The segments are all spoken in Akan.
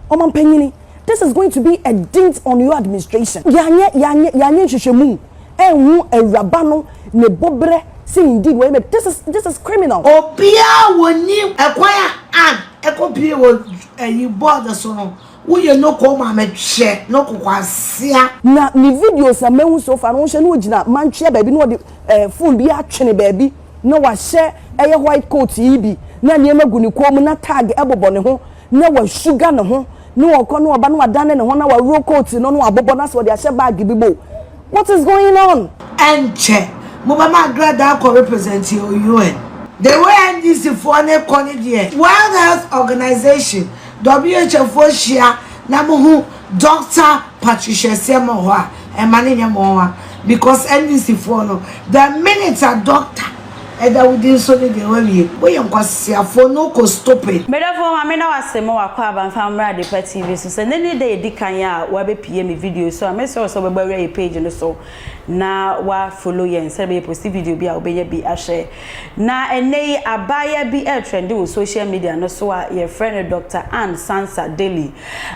Oman Penny, this is going to be a dint on your administration. Yanye Shishemu, and a rabano, ne bobre, say indeed, wait, this is criminal. Oh, Pia will need acquire and a copy you bought the son. We are no coma, make share, no quasia. Na ni videos a men so far, no shall man share baby, no the full be actually baby. No wa share a white coat yibi. Na niema guni kwa na tag ebo bone ho. Na wa sugar no ho. No wa no aba no adane no ho na wa raw coat no no abobo na so de ahye bag bibo. What is going on? Enche. Mobama grada ko represent your UN. The way NDC for ne konidie. World Health Organization WHO for share na mo Dr. Patricia Semowa e manenya mo because NDC for no the minute a doctor and that we didn't so the way we for no ko stop it. Medafo amena wasemo wakwa banfa mra de pa TV so se nene dey dikan ya wa be pie me video so amese so be we page no so na wa follow yen se be post video bi a obeye bi a share na enei abaya bi e trend with social media no so a your friend Dr. Ann Sansa Daly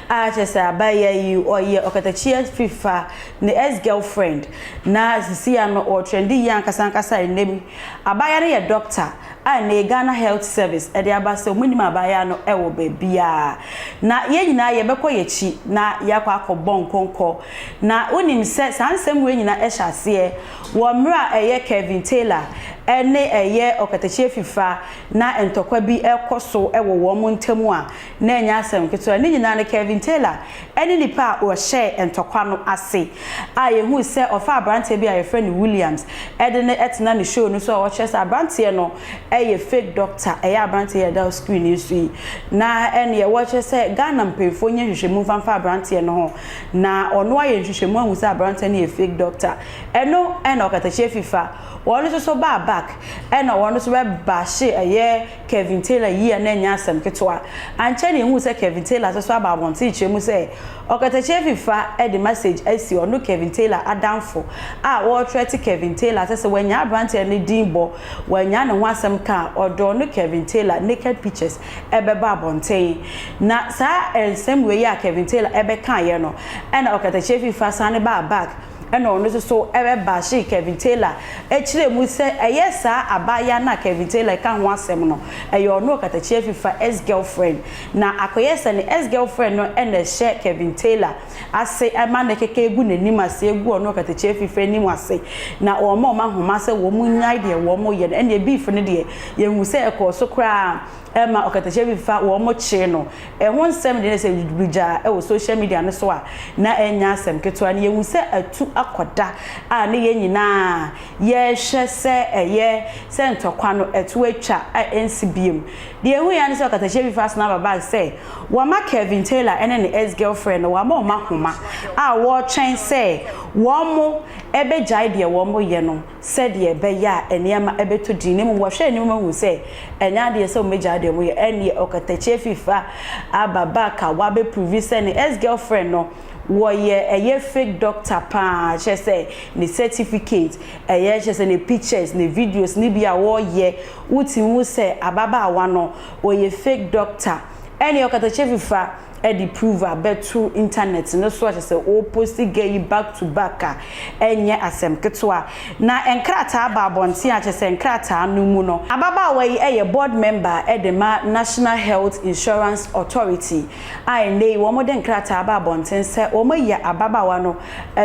a che se abaya yi oye okatachie fifa ne ex girlfriend na sisi ya no o trendi yan kasankasa enemi abaya ya doctor and Ghana Health Service e de abase omunima abaya no e wo bebia na ye nyina ye beko ye chi na yakwa akobon konko na onim se sansem we nyina e hyase wo mra eye Kevin Taylor ene eye okatachie fifa na entokwa bi ekoso e wo wo montamu a na enya asem keto ne nyina ne Kevin Taylor ene nipa o share entokwa no ase a ye hu se ofa abrante bi a ye friend Williams ede ne etna ne show no so o chese abrante no eye fake doctor eye abrante ye da screen isu na ene ye wo chese Ghana mpefo nye hwehwemu fanfa abrante no ho na ono aye hwehwemu ahu se abrante ne ye fake doctor eno ene okatachie fifa wonu so ba back ena wonu so ba she eye Kevin Taylor yi na nya asem ketwa anche ne hu se Kevin Taylor so aba bonti chemu se okatachie fifa e the message asi onu Kevin Taylor adamfo a wo threat Kevin Taylor se wanya brand ne dimbo wanya ne ho asem ka odo no Kevin Taylor naked pictures ebeba bonten na sa ensem we ya Kevin Taylor ebe kan ye no ena okatachie fifa sane ba back ena ono so ebe ba she Kevin Taylor e kire mu se eye sa abaya na Kevin Taylor ka ho asem no eye ono okatachie fifa ex girlfriend na akoye se ne ex girlfriend no ena share Kevin Taylor ase ama ne keke egu nanim ase egu ono okatachie fifa nim ase na o ma homa se wo mu nyai de wo mo ye ena e beef ne de ye hu se e ko so kra ema okatachie fifa wo mo che no e ho nsem de se bidja e wo social media no so a na enya asem ketwa ne ye hu se atu akoda a ne ye nyina ye hwe se eye se ntokwa no etu atwa NCBM de hu ya ne se okatachie fifa na baba se wa ma Kevin Taylor ene ne ex girlfriend wa ma o ma homa a wo twen se wo mo ebe jai de wo mo ye no se de ebe ya eniema ebe to dine mu wo hwe ni mu hu se enya de se o meja de mo ye ene okatachie fifa ababa ka wa be prove se ne ex girlfriend no wo ye eye fake doctor pa che say ni certificate eye che say ni pictures ni videos ni bia wo ye uti mu say ababa awa no wo ye fake doctor ene okatachie fifa edi prove betu internet no so che say o post gay back to back enye asem ketwa na enkrata ba bonti a che say enkrata no mu no ababa we eye board member edema National Health Insurance Authority ai nei wo mo de enkrata ba bonti se o maye ababa wa no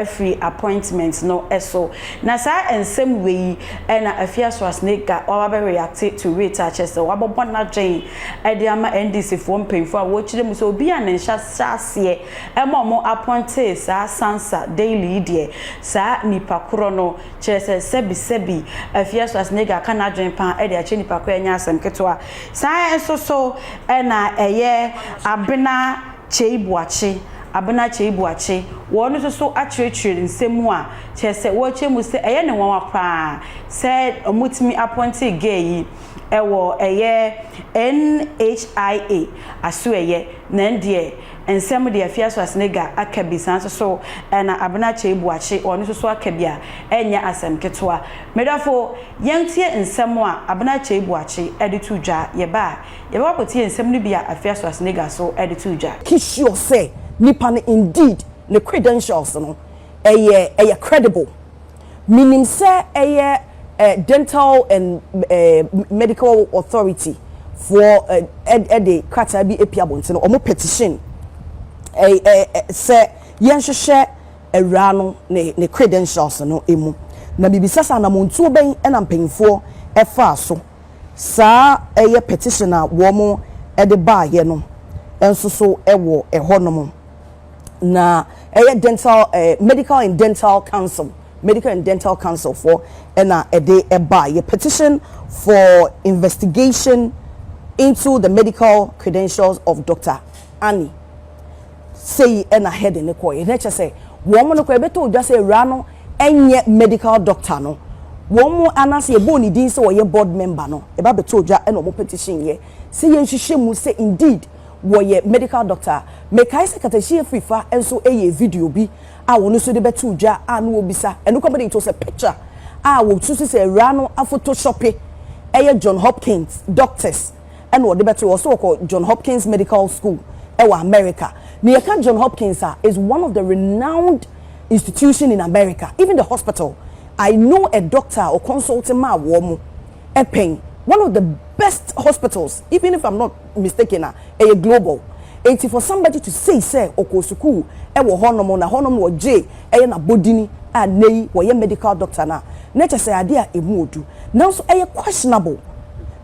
free appointment no eso na sa ensem we na Afia Swasnega o ba react to rate a che say wa bobo na dwen edi ama NDC fo mpemfo a wo chire mu so obi a nensha sase mo appointed sa Sansa Daly die sa nipa kro no chese sebi Afia Swasnega kana dwen pan e de ache nipa kro enya asem ketwa sa enso so na eye Abena kyei Abena kyei wonu so atwetwe nsemu a chese wo chemu se eye ne won pa se omutimi appointed gay ewo NHIA aso na ndie ensem de Afia so asnega akabisan so na Abena kyei boakye oni so akabia enya asem ketwa medafo yentie ensem a Abena kyei boakye editu dwa ye ba wakotie ensem no bia Afia so asnega so editu dwa kisho say nipa indeed the credentials no eye credible meaning say dental and medical authority for the krata bi epiabonte no omo petition say yenhwehwe awrano ne credentials no emu na bibisa sa na montuo ben na mpanyimfo efa so sa petition a wo mo de ba ye no enso so ewo ehonom na dental medical and dental council for na a buy a petition for investigation into the medical credentials of Dr. Annie say na head in the coy na say woman no beto just say rano enye medical doctor no woman anase e boni din say we board member no e ba beto dwa na omo petition ye say yenhwehwe mu say indeed woye medical doctor me kai sekatashi afifa enso eye video bi a wono so de beto dwa anu obisa enu company to say picture a wo tusu say rano a photoshop eye John Hopkins doctors and what the beto also called John Hopkins Medical School ewa America Niaka John Hopkins is one of the renowned institution in America even the hospital I know a doctor or consultant ma womo epeng one of the best hospitals even if I'm not mistaken a global 80 for somebody to say okosuku ewo honomo na honomo wo j na bodini a nei wo ye medical doctor na nature say ade a emuodu now so questionable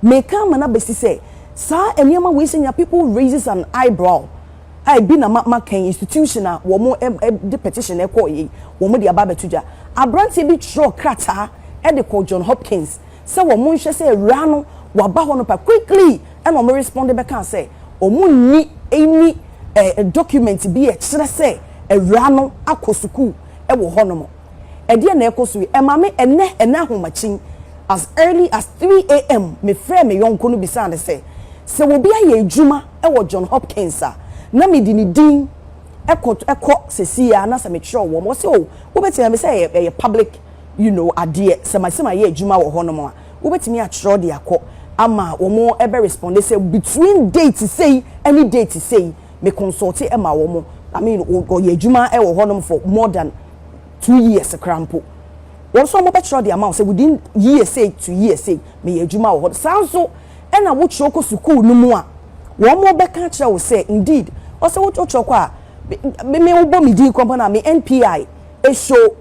me come na besi say sa eniema we senya people raises an eyebrow I been a making institutional womo the petition ye womo de aba betuja abranti bi tro krata e de call John Hopkins say womo hwe say rano waba hono pa quickly and womo respond be kan say omo ni any document bi e kire say rano akosuku e wo hono mo e de na ekosu e ma me ene ahomachin as early as 3 a.m. me frɛ me yonko no bisa ne say se wo bia ye adwuma e wo John Hopkins na me di ni din ekọ sesia na se me tro wo mo se o wo betimi me say ye public you know ade se ma ye adwuma wo ho no mo wo betimi a tro de akọ ama wo mo ebe respond say between date say any date say me consult e ma wo mo I mean wo ye adwuma e wo ho no for more than 2 years crampo wo so mo be tro de ama say within year say 2 years say me ye adwuma wo ho sound so e na wo tro ko school no mu a wo mo be ka kire wo say indeed o say wo tro kwa me wo bo me di company me NPI e show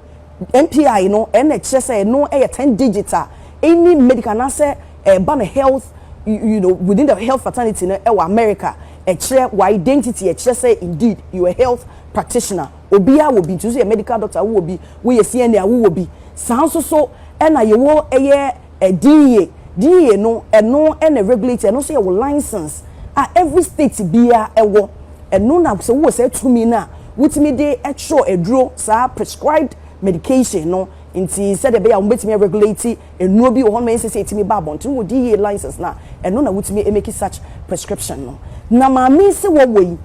NPI no NHIA say no e 10 digital any medical na say ban health you know within the health fraternity no e America e kire wa identity e kire say indeed you a health practitioner obia wo bi to say a medical doctor wo bi we ye CNA wo bi sound so e na ye wo eye DA no eno and a regulator no say your license every state bia ewo eno na so wo say to me na wutimi dey extra edro sa prescribed medication no inti said e be ya wetimi regulate eno bi wo me say timi ba bontin wo DA license na eno na wutimi make such prescription no na ma mi se wo yi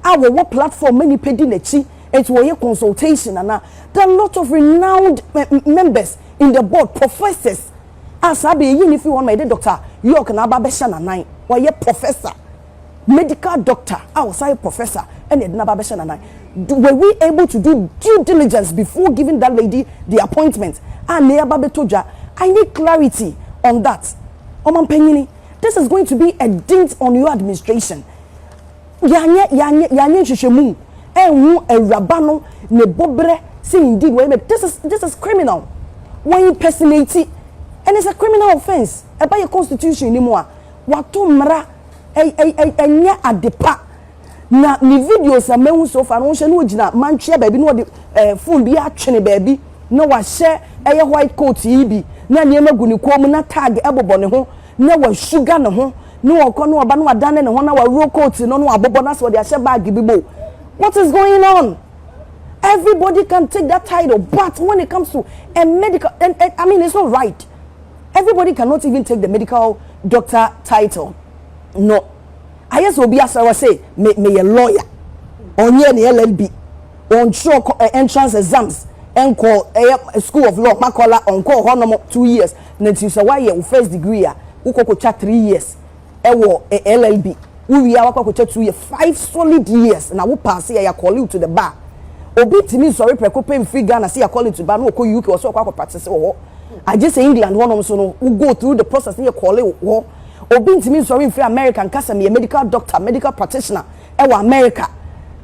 wo platform many pedi na chi it wo ye consultation na there are a lot of renowned members in the board professors asabe yin if you want my doctor york na ba be sha na nine why professor medical doctor outside professor and na ba be sha na nine were we able to do due diligence before giving that lady the appointment and ne ba be toja I need clarity on that omampanyini this is going to be a dent on your administration yanye hwehwemu enwu awraba ne bobre say indeed this is criminal when you personate and it's a criminal offense by your constitution anymore wato mra enya adepa na ni videos amehu so far no hye no gina mantwe baabi no de phone bi atwene baabi na wa hye eye white coat yi bi na niema gu ni kom na tag ebobo ne ho na wa sugar ne ho na wa kɔ no ba no adane ne ho na wa roll coat no no abobo na so de hye bag bi bo what is going on? Everybody can take that title but when it comes to a medical and I mean it's not right. Everybody cannot even take the medical doctor title no I yes obi asawa say me a lawyer onye ne LLB on show entrance exams enko school of law makola onko honom 2 years na ti so why your first degree a ukokocha 3 years ewo LLB we are wakokocha 2 years 5 solid years na wo pass ya call you to the bar obi timi sorry preko pay free Ghana say ya call you to the bar no ko UK or so kwa practice wo I just say England honom so no we go through the process ya call wo obi ntimi sorry free American kasa me medical doctor medical practitioner ewo America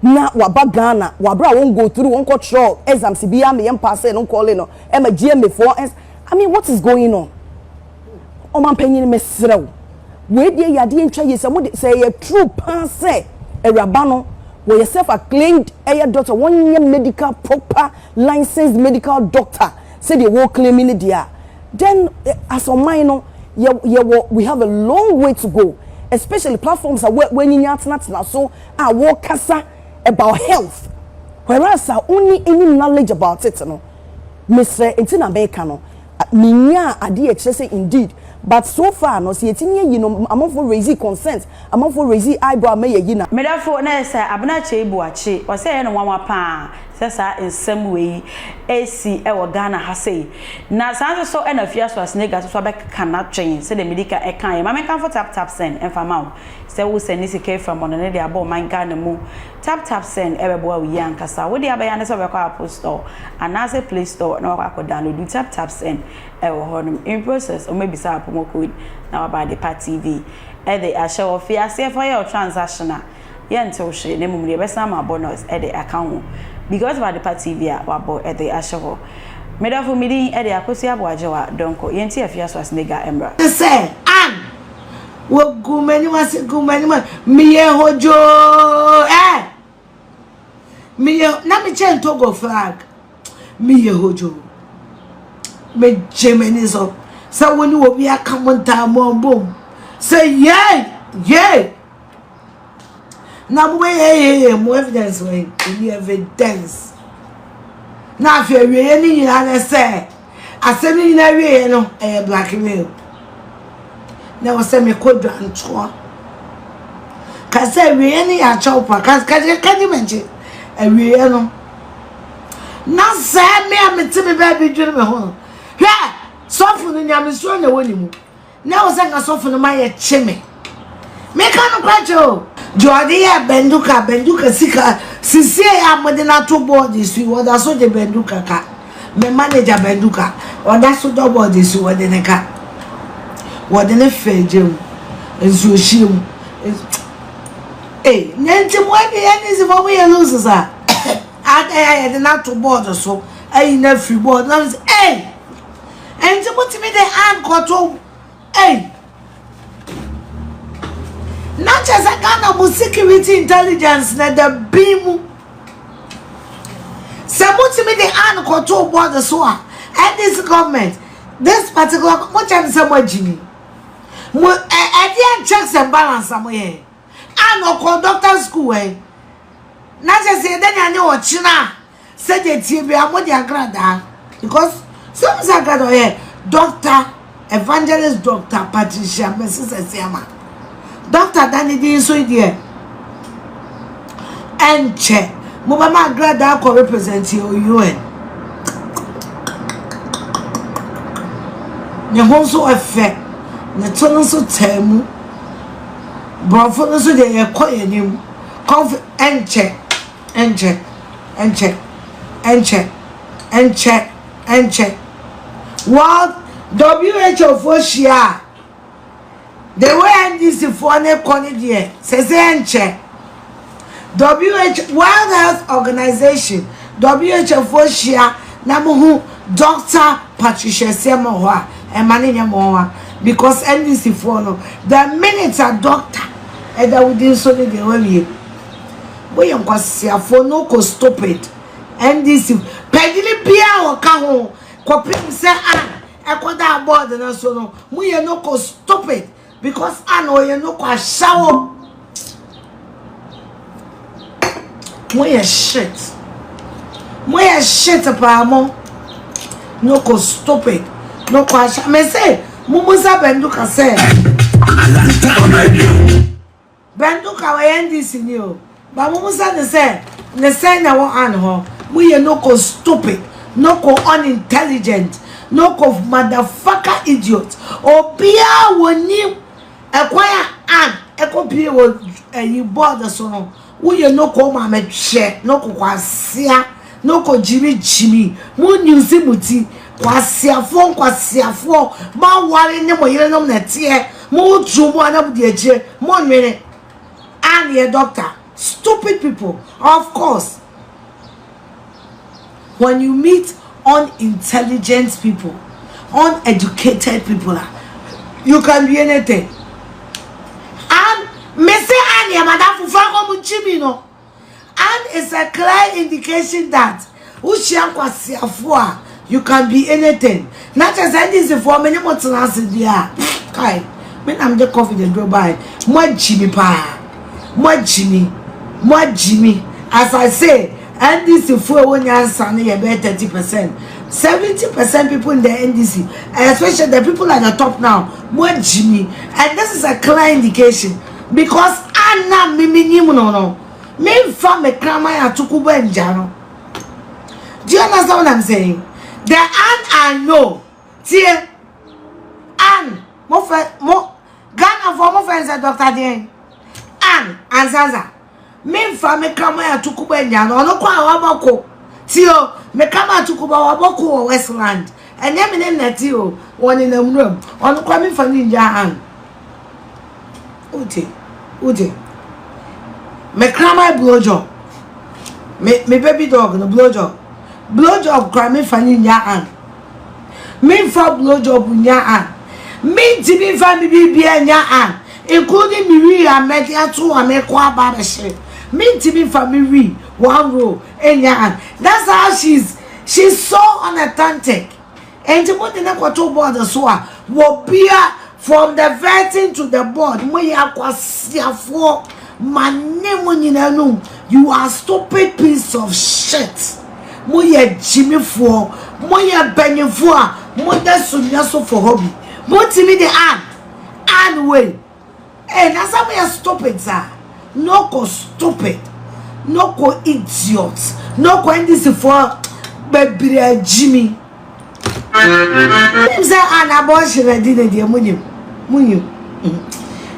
na waba Ghana wabra won go through won control exams bia me yam pass no call no e ma GMA 4 I mean what is going on o man panyin me serew we dey yade ntwa ye say a true pass e awraba no we yourself acclaimed a doctor one medical proper licensed medical doctor say they will claim in there then as on mine no we have a long way to go, especially platforms are when you are not so I work kasa about health, whereas I only any knowledge about it no Mr. Intina Bekano minya adi say indeed, but so far no see etinye you know I'm for raising consent I'm for raising eyebrow me yina me da for na say Abena Cheibuachi o say no nwa pa sesa ensem we AC e wo Ghana ha sei na sanso so na Afia so asnega so be kana twen say the medical e kan ma me kan for tap send enfama say wo send this came from on na dey abo man Ghana mu tap send e be bo we yankasa wo dey abaya na so be kwa Apple Store and as a Play Store na wa kwa download tap send e wo honum in process o maybe say promo code na ba the part TV e dey a show of Afia for your transactional yentil she ne mum dey be sama bonus e dey account because of the party via wabo at the asho me da for meeting e dey akosi aboajewa donko yenti Afia so asnega emra say an wo gumani mi ye hojo mi ye na mi chen Togo flag mi ye hojo me Germany so woni wo bi aka monta mo bom say yeah na mo mo evidence we any evidence na Afia we ni nyina na say asemi nyina we no blackmail na wo say me kodwa nto ka say we ni ya chopa ka di menje we no na say me ametime ba bi dwene me ho hwe sofu no nyame so na woni mu na wo say ka sofu no ma ye cheme me kan kwacho Jodi ya benduka sika sisi ya modena to board is we oda so de benduka ka me manager benduka oda so do board is we de neka wode ne fejem enso shim nenti mo bi yani si fo we lose sa ya de na to board so na free board na enti mo ti me de an koto not just a Ghana security intelligence na the beam. Samuti the an control board the SWA and this government. This particular much and somewhere Jimmy. At checks and balance somewhere. I know conductor school way. Not just say then I know what China said the TV and what your granda because some Zagado here, Doctor Evangelist Doctor Patricia Mrs. Siama. Doctor Daly din so there enche mo ba ma grada ko represent UN ne honso efe ne tono so temu brofo no so de ye koyenim conf enche what WHO for share the way NDC for ne koni there says enche World Health Organization WHO for share na mo Dr. Patricia Semowa and Maninya Mowa because NDC for no the minutes a doctor and that we didn't so the way we am kwasia for no ko stop it NDC pedili pia o ka ho kopim se ekoda board na so no we no ko stop it because I know you no kwa shower we shit apamo no ko stop it no kwa me say mumusa benduka say Benduka we NDC ni o. Ba mo musa de say na won an ho. We no ko stupid, no ko unintelligent, no ko motherfucker idiot. Obia woni ekwaya an ekopie wo yi board so no. We no ko ma me hwe, no ko kwasia, no ko jimi. Mu nyusi muti kwasiafo ma ware ne mo yere nom na tie. Mu tumu anabu de eje. Mo nwene and your doctor. Stupid people. Of course, when you meet unintelligent people, uneducated people, you can be anything. And me say and your madam fufa munchimi no. And it's a clear indication that you can be anything. Not as I did for many more there. Kai, when I'm the coffee the go by. More Jimmy pa. More Jimmy. As I say, NDC for when you answer you bet 30%. 70% people in the NDC, especially the people at the top now, more Jimmy. And this is a clear indication. Because I'm not mimi no. Me from me grandma ya tukuba njano. Do you understand what I'm saying? The I know. See, Anne, mo Ghana for mo friends Dr. Dien. Anne, Anzaza. Me from me grandma ya tukuba njano. No kwa wabako. See, me grandma tukuba wabako Westland. And them in the one in the room. On kwa me from Ninja Anne. Ute. Me grandma blowjob. Me baby dog no blowjob. Blowjob cry me fani nya an. Me for blowjob nya an. Me tibi fa me bibia nya an. Including me wi amedia to amekwa ba be shire. Me tibi fa me wi one row nya an. That's how she's so unauthentic. And to put in a quarter board so wo bia from the vetting to the board. Mo ya kwasia for you are stupid piece of shit. Moye Jimmy for Moya Benny for Mother Sunyaso for hobby. But me the and way. And as I'm stupid, sir. No ko stupid, no ko idiots, no ko NDC for baby Jimmy. Say an abortion I did the munim.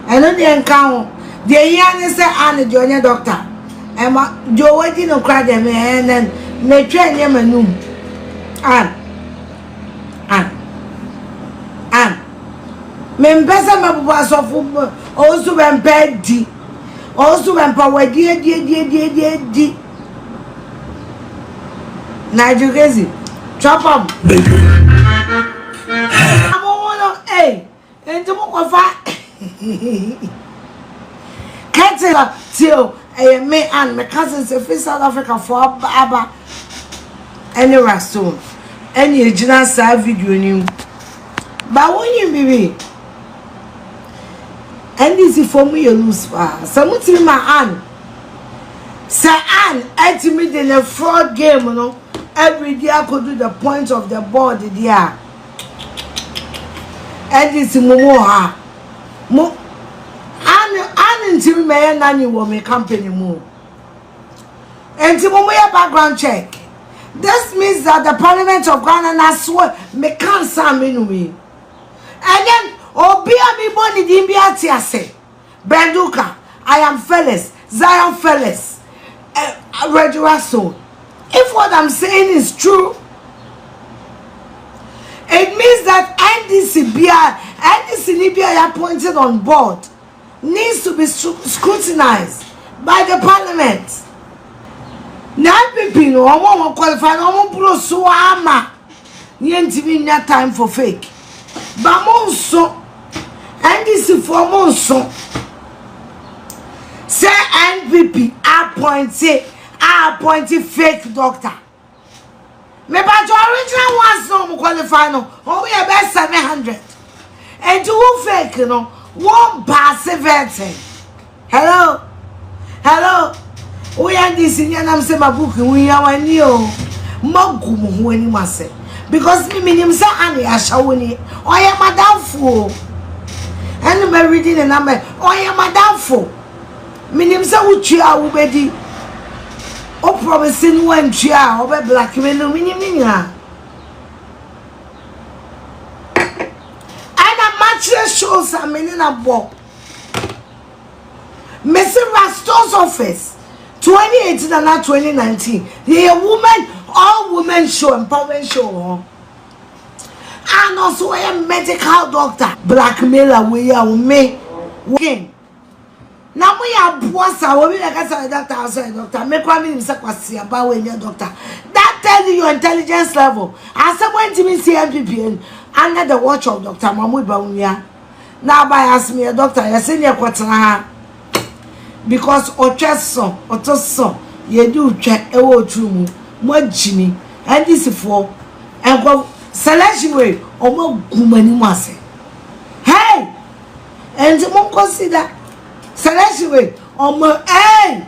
I know the encounter. The young say and the only doctor. Emma Joe waiting no cry them and then they train him a noon. And Membesa Mabas of also when bed D. Also when power dear. Nigeria. Chop up. I'm on A. And tomorrow. Till me and my cousins if South Africa for Abba any restaurant any original side video new. But when you be NDC for me you lose far. Some tell my aunt say Anne ultimate in a fraud game, you know. Every day I could do the point of the board there. NDC mo until me nanny will me company move. Until we have background check. This means that the Parliament of Ghana has swear me can't sign me. And then Obia me boni dimbia tiase. Benduka, I am fearless. Zion fearless. Rejoice. If what I'm saying is true, it means that NDC Libya appointed on board needs to be scrutinized by the Parliament. Now people no one qualify no one so ama no time for fake. But monso NDC for monso say NPP appointed fake doctor. Me but original ones no qualify no. We about 700. And to fake no one passive vetting. Hello. We are this in your say my book. We are new. Mogum when you must say. Because me say Annie Ashawini. I am a doubtful. and me reading the number. Oh, yeah, madam for. Minim say utua wo bedi. O promising one chia o be blackmail no minim nya. And a mattress shows a meaning a bob. Mr. Rastor's office 2018 and not 2019. The woman, all women show empowerment show. And also a medical doctor. Blackmailer we are me. Again. Now we are boss. I will be like a doctor outside doctor. Make one minute say about when your doctor. That tells you your intelligence level. As someone to me CMPP under the watch of Dr. Mahmoud Bawumia. Now by ask me a doctor, you senior quarter. Because Ocheson, Otoson, you do check a word true, more Jimmy, and this is for and go selection way or more woman must say. Hey! And you won't consider selection way or more. Hey!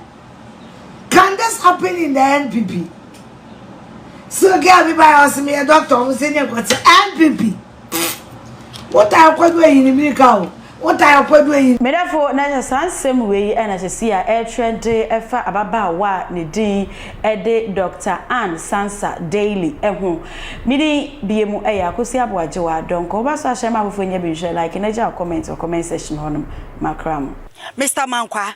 Can this happen in the NPP? So, girl, be by us, me a doctor who said you got NPP. What are you doing in America? What are you doing? Medafo na sansem we na see a air trend efa ababa wa ne din ede Dr. Ann Sansa Daly eho mini biemu akosi aboaje wa donko ba so ahema afofo nya bi hwe like na ja comment or comment section honum makram Mr. Mankwa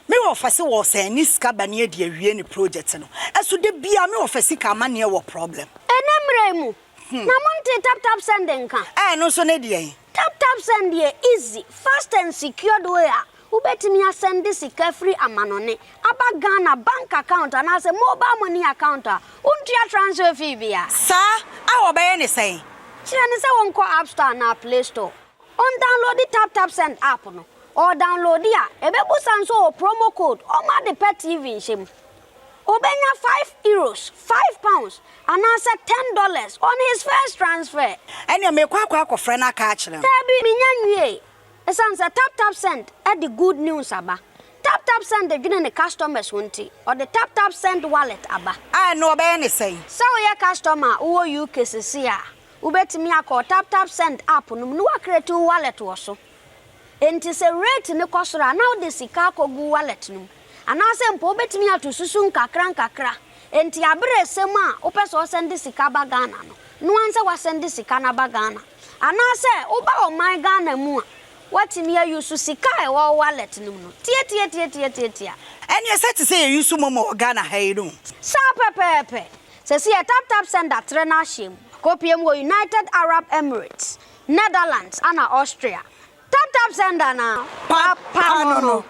me wo fase wo se ni ska bane ade awie ni project no eso de bia me wo fase ka mane wo problem enemremu na monte tap sending ka no so ne de tap send here easy fast and secured way ubetimi send this free amanone aba Ghana bank account and as a mobile money account untia transfer fee bia sa a obeye ne say kire ne say won ko app store na play store on download the tap send app no or download ya ebebu sanso promo code o ma the pet TV nshim obenya €5, £5 and answer $10 on his first transfer. And you make kwa friend na catch them. Tabi minyanwie. Esanse tap send at the good news aba. Tap send the giving the customers won't or the tap send wallet aba. I know be any say. So your customer who you kesisia. Ubetimi akọ tap send app no no create wallet wo so. Enti se rate ne kosora now the sika kogu wallet no. Anase mpo betimi atususu nkakra enti abere sema opeso send sika ba Ghana no anse wa send sika na ba Ghana anase oba o my Ghana mu watimi use sika e wo wallet no tie and you said to say you use momo Ghana hayiru sa pepepe se si tap send that trena shim kopiem wo United Arab Emirates Netherlands and Austria tap send na pa no